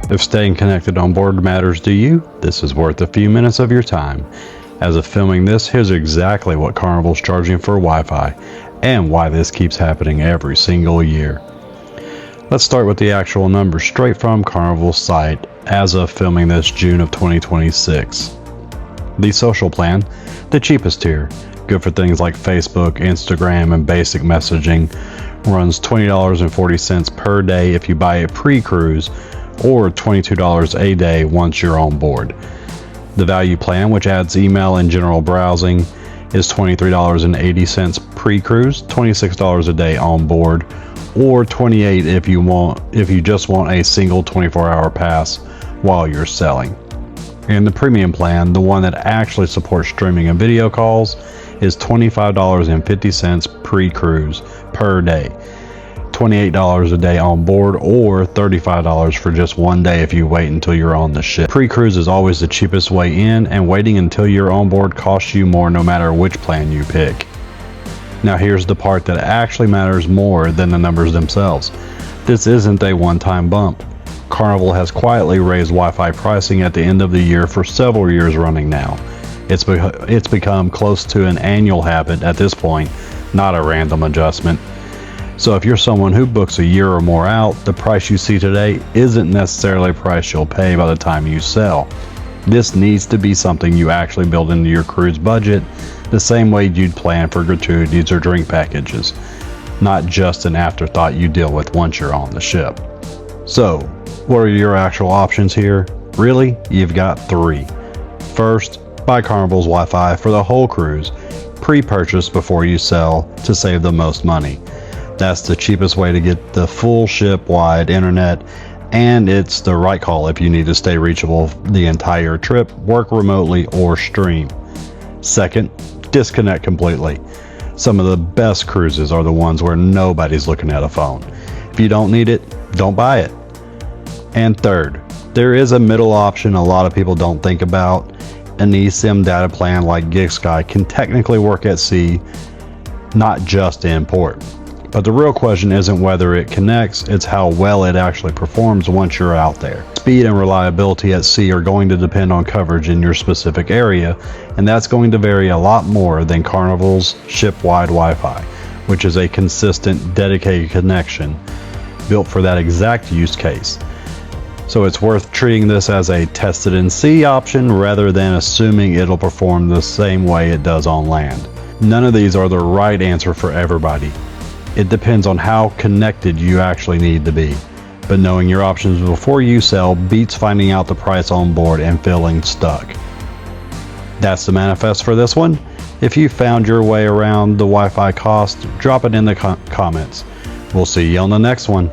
If staying connected on board matters to you, this is worth a few minutes of your time. As of filming this, here's exactly what Carnival's charging for Wi-Fi and why this keeps happening every single year. Let's start with the actual numbers straight from Carnival's site as of filming this June of 2026. The social plan, the cheapest tier, good for things like Facebook, Instagram, and basic messaging, runs $20.40 per day if you buy a pre-cruise, or $22 a day once you're on board. The value plan, which adds email and general browsing, is $23.80 pre-cruise, $26 a day on board, or $28 if you just want a single 24-hour pass while you're sailing. And the premium plan, the one that actually supports streaming and video calls, is $25.50 pre-cruise per day, $28 a day on board, or $35 for just one day if you wait until you're on the ship. Pre-cruise is always the cheapest way in, and waiting until you're on board costs you more no matter which plan you pick. Now here's the part that actually matters more than the numbers themselves. This isn't a one-time bump. Carnival has quietly raised Wi-Fi pricing at the end of the year for several years running now. It's become close to an annual habit at this point, not a random adjustment. So if you're someone who books a year or more out, the price you see today isn't necessarily a price you'll pay by the time you sail. This needs to be something you actually build into your cruise budget, the same way you'd plan for gratuities or drink packages, not just an afterthought you deal with once you're on the ship. So, what are your actual options here? Really, you've got three. First, buy Carnival's Wi-Fi for the whole cruise, pre-purchase before you sail to save the most money. That's the cheapest way to get the full ship-wide internet, and it's the right call if you need to stay reachable the entire trip, work remotely, or stream. Second, disconnect completely. Some of the best cruises are the ones where nobody's looking at a phone. If you don't need it, don't buy it. And third, there is a middle option a lot of people don't think about. An eSIM data plan like Gigsky can technically work at sea, not just in port. But the real question isn't whether it connects, it's how well it actually performs once you're out there. Speed and reliability at sea are going to depend on coverage in your specific area, and that's going to vary a lot more than Carnival's ship-wide Wi-Fi, which is a consistent, dedicated connection built for that exact use case. So it's worth treating this as a tested and see option rather than assuming it'll perform the same way it does on land. None of these are the right answer for everybody. It depends on how connected you actually need to be. But knowing your options before you sail beats finding out the price on board and feeling stuck. That's the manifest for this one. If you found your way around the Wi-Fi cost, drop it in the comments. We'll see you on the next one.